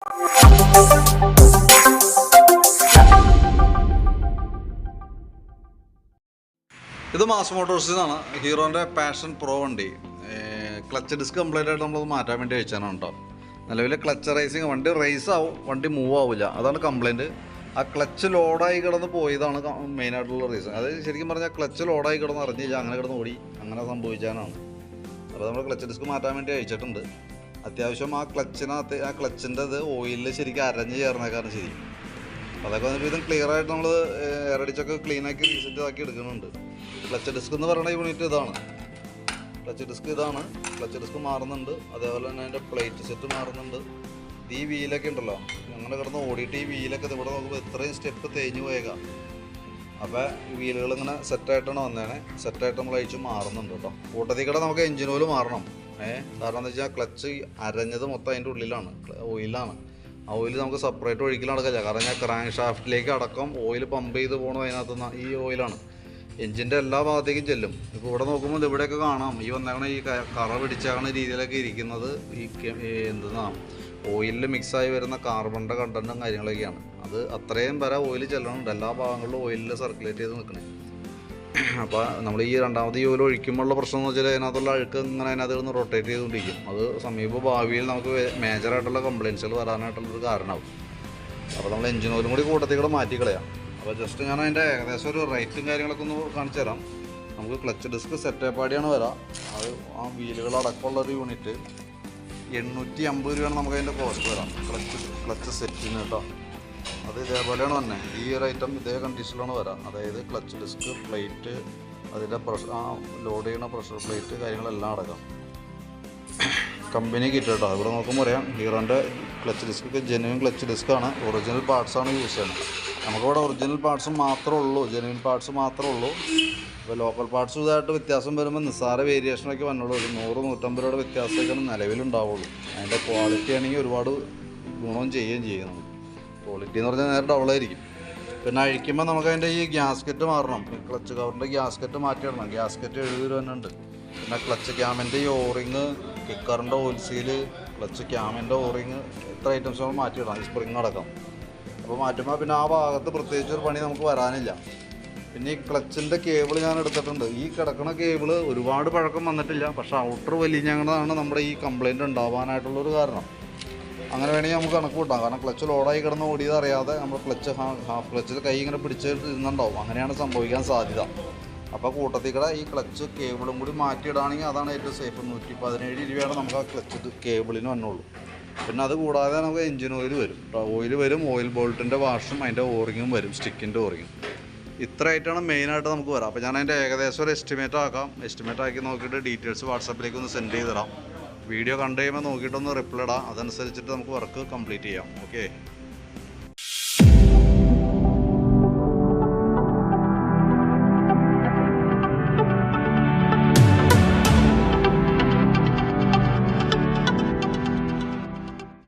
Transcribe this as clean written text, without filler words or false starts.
ഇത് മാസ് മോട്ടോഴ്സിൽ നിന്നാണ്, ഹീറോൻ്റെ passion pro വണ്ടി. ക്ലച്ച് ഡിസ്ക് കംപ്ലീറ്റ് ആയിട്ട് നമ്മളത് മാറ്റാൻ വേണ്ടി വെച്ചാണ് കേട്ടോ. നിലവിൽ ക്ലച്ച് റൈസിങ്, വണ്ടി റേസ് ആവും, വണ്ടി മൂവ് ആവില്ല, അതാണ് കംപ്ലൈൻറ്റ്. ആ ക്ലച്ച് ലോഡായി കിടന്ന് പോയതാണ് മെയിനായിട്ടുള്ള റീസൺ. അത് ശരിക്കും പറഞ്ഞാൽ ക്ലച്ച് ലോഡായി കിടന്ന് അറിഞ്ഞില്ല, അങ്ങനെ കിടന്ന് ഓടി, അങ്ങനെ സംഭവിച്ചാനാണ്. അപ്പോൾ നമ്മൾ ക്ലച്ച് ഡിസ്ക് മാറ്റാൻ വേണ്ടി അയച്ചിട്ടുണ്ട്. അത്യാവശ്യം ആ ക്ലച്ചിനകത്ത്, ആ ക്ലച്ചിൻ്റെ ഇത് ഓയിലിൽ ശരിക്കും അരഞ്ഞ് ചേർന്നേക്കാണ് ശരി. അതൊക്കെ വന്നിട്ട് ഇതും ക്ലിയർ ആയിട്ട് നമ്മൾ എയറടിച്ചൊക്കെ ക്ലീനാക്കി റീസെറ്റ് ആക്കി എടുക്കുന്നുണ്ട്. ക്ലച്ച് ഡിസ്ക് എന്ന് പറയുന്ന യൂണിറ്റ് ഇതാണ്. ക്ലച്ച് ഡിസ്ക് ഇതാണ്. ക്ലച്ച് ഡിസ്ക് മാറുന്നുണ്ട്, അതേപോലെ തന്നെ അതിൻ്റെ പ്ലേറ്റ് സെറ്റ് മാറുന്നുണ്ട്. ഈ വീലൊക്കെ ഉണ്ടല്ലോ, അങ്ങനെ കിടന്ന് ഓടിയിട്ട് ഈ വീലൊക്കെ ഇവിടെ നോക്കുമ്പോൾ ഇത്രയും സ്റ്റെപ്പ് തേഞ്ഞ് പോയേക്കാം. അപ്പോൾ ഈ വീലുകൾ ഇങ്ങനെ സെറ്റായിട്ടാണ് വന്നേനെ. സെറ്റായിട്ട് നമ്മൾ അഴിച്ച് മാറുന്നുണ്ട് കേട്ടോ. കൂട്ടത്തിൽ കൂടെ നമുക്ക് എഞ്ചിൻ ഓയിൽ മാറണം. കാരണം എന്താ വെച്ചാൽ ക്ലച്ച് അരഞ്ഞത് മൊത്തം അതിൻ്റെ ഉള്ളിലാണ്, ഓയിലാണ്. ആ ഓയിൽ നമുക്ക് സെപ്പറേറ്റ് ഒഴിക്കൽ നടക്കില്ല. കാരണം ഞാൻ ക്രാങ്ക് ഷാഫ്റ്റിലേക്ക് അടക്കം ഓയിൽ പമ്പ് ചെയ്ത് പോകണം. അതിനകത്തുനിന്ന് ഈ ഓയിലാണ് എഞ്ചിൻ്റെ എല്ലാ ഭാഗത്തേക്കും ചെല്ലും. ഇപ്പോൾ ഇവിടെ നോക്കുമ്പോൾ ഇവിടെയൊക്കെ കാണാം ഈ വന്നേക്കണ ഈ കറ പിടിച്ചാകണ രീതിയിലൊക്കെ ഇരിക്കുന്നത് ഈ എന്തെന്നാ ഓയിലിൽ മിക്സായി വരുന്ന കാർബണിൻ്റെ കണ്ടൻറ്റും കാര്യങ്ങളൊക്കെയാണ്. അത് അത്രയും വരെ ഓയിൽ ചെല്ലണുണ്ട്, എല്ലാ ഭാഗങ്ങളിലും ഓയിലിൽ സർക്കുലേറ്റ് ചെയ്ത് നിൽക്കണേ. അപ്പോൾ നമ്മൾ ഈ രണ്ടാമത് ഈ ഓയിൽ ഒഴിക്കുമ്പോഴുള്ള പ്രശ്നം എന്ന് വെച്ചാൽ അതിനകത്തുള്ള അഴുക്ക് ഇങ്ങനെ അതിനകത്ത് നിന്ന് റൊട്ടേറ്റ് ചെയ്തുകൊണ്ടിരിക്കും. അത് സമീപ ഭാവിയിൽ നമുക്ക് മേജറായിട്ടുള്ള കംപ്ലയിൻസുകൾ വരാനായിട്ടുള്ളൊരു കാരണമാവും. അപ്പോൾ നമ്മൾ എഞ്ചിൻ ഓയിലും കൂടി കൂട്ടത്തിൽ കൂടെ മാറ്റിക്കളയാം. അപ്പോൾ ജസ്റ്റ് ഞാൻ അതിൻ്റെ ഏകദേശം ഒരു റേറ്റും കാര്യങ്ങളൊക്കെ ഒന്ന് കാണിച്ചു തരാം. നമുക്ക് ക്ലച്ച് ഡിസ്ക് സെറ്റപ്പാടിയാണ് വരാം. അത് ആ വീലുകളടക്കമുള്ളൊരു യൂണിറ്റ് 850 രൂപയാണ് നമുക്ക് അതിൻ്റെ കോസ്റ്റ് വരാം. ക്ലച്ച് സെറ്റിന് കേട്ടോ. അത് ഇതേപോലെയാണ് തന്നെ, ഈ ഒരു ഐറ്റം ഇതേ കണ്ടീഷനിലാണ് വരാം. അതായത് ക്ലച്ച് ഡിസ്ക്, പ്ലേറ്റ്, അതിൻ്റെ പ്രഷർ, ആ ലോഡ് ചെയ്യുന്ന പ്രഷർ പ്ലേറ്റ് കാര്യങ്ങളെല്ലാം അടക്കാം. കമ്പനി കിറ്റ് കേട്ടോ. ഇവിടെ നോക്കുമ്പോൾ അറിയാം ഹീറോൻ്റെ ക്ലച്ച് ഡിസ്ക് ജെനുവിൻ ക്ലച്ച് ഡിസ്ക്കാണ്. ഒറിജിനൽ പാർട്സാണ് യൂസ് ചെയ്യുന്നത്. നമുക്കിവിടെ ഒറിജിനൽ പാർട്സ് മാത്രമേ ഉള്ളൂ, ജെനുവിൻ പാർട്സ് മാത്രമേ ഉള്ളൂ. ഇപ്പോൾ ലോക്കൽ പാർട്സ് ഇതായിട്ട് വ്യത്യാസം വരുമ്പോൾ നിസ്സാര വേരിയേഷനൊക്കെ വന്നുള്ളൂ. ഒരു 100-150 രൂപയുടെ വ്യത്യാസമൊക്കെയാണ് നിലവിലുണ്ടാവുള്ളൂ. അതിൻ്റെ ക്വാളിറ്റി ആണെങ്കിൽ ഒരുപാട് ഗുണവും ചെയ്യുകയും ചെയ്യുന്നു. ക്വാളിറ്റി എന്ന് പറഞ്ഞാൽ നേരെ ഡബിളായിരിക്കും. പിന്നെ അഴിക്കുമ്പോൾ നമുക്ക് അതിൻ്റെ ഈ ഗ്യാസ്കറ്റ് മാറണം. ക്ലച്ച് കവറിൻ്റെ ഗ്യാസ്കറ്റ് മാറ്റിയിടണം. ഗ്യാസ്കറ്റ് 70 രൂപ തന്നെ ഉണ്ട്. പിന്നെ ക്ലച്ച് ക്യാമിൻ്റെ ഈ ഓറിങ്, കിക്കറിൻ്റെ ഓയിൽ സീല്, ക്ലച്ച് ക്യാമിൻ്റെ ഓറിങ്, ഇത്ര ഐറ്റംസ് നമ്മൾ മാറ്റിയിടണം. ഈ സ്പ്രിങ് അടക്കം. അപ്പോൾ മാറ്റുമ്പോൾ പിന്നെ ആ ഭാഗത്ത് പ്രത്യേകിച്ച് ഒരു പണി നമുക്ക് വരാനില്ല. പിന്നെ ഈ ക്ലച്ചിൻ്റെ കേബിൾ ഞാൻ എടുത്തിട്ടുണ്ട്. ഈ കിടക്കുന്ന കേബിൾ ഒരുപാട് പഴക്കം വന്നിട്ടില്ല, പക്ഷേ ഔട്ടർ വലിഞ്ഞതാണ് നമ്മുടെ ഈ കംപ്ലയിൻറ്റ് ഉണ്ടാവാനായിട്ടുള്ളൊരു കാരണം. അങ്ങനെ വേണമെങ്കിൽ നമുക്ക് കണക്ക് കൂട്ടാം. കാരണം ക്ലച്ച് ലോഡായി കിടന്ന് ഓടിയത് അറിയാതെ നമ്മൾ ക്ലച്ച് ഹാഫ് ക്ലച്ചിൽ കൈ ഇങ്ങനെ പിടിച്ചിട്ട് ഇരുന്നുണ്ടാവും. അങ്ങനെയാണ് സംഭവിക്കാൻ സാധ്യത. അപ്പോൾ കൂട്ടത്തിൽ കൂടെ ഈ ക്ലച്ച് കേബിളും കൂടി മാറ്റിയിടുകയാണെങ്കിൽ അതാണ് ഏറ്റവും സേഫ്. 117 രൂപയാണ് നമുക്ക് ആ ക്ലച്ച് കേബിളിന് വന്നുള്ളൂ. പിന്നെ അത് കൂടാതെ നമുക്ക് എഞ്ചിൻ ഓയിൽ വരും, ഓയിൽ ബോൾട്ടിൻ്റെ വാഷും അതിൻ്റെ ഓറിങ്ങും വരും, സ്റ്റിക്കിൻ്റെ ഓറിങ്ങും. ഇത്രയായിട്ടാണ് മെയിനായിട്ട് നമുക്ക് വരാം. അപ്പോൾ ഞാൻ അതിൻ്റെ ഏകദേശം ഒരു എസ്റ്റിമേറ്റ് ആക്കി നോക്കിയിട്ട് ഡീറ്റെയിൽസ് വാട്സാപ്പിലേക്ക് ഒന്ന് സെൻഡ് ചെയ്ത് തരാം. വീഡിയോ കണ്ടു കഴിയുമ്പോൾ നോക്കിയിട്ടൊന്ന് റിപ്ലൈ ഇടാം. അതനുസരിച്ചിട്ട് നമുക്ക് വർക്ക് കംപ്ലീറ്റ് ചെയ്യാം. ഓക്കെ.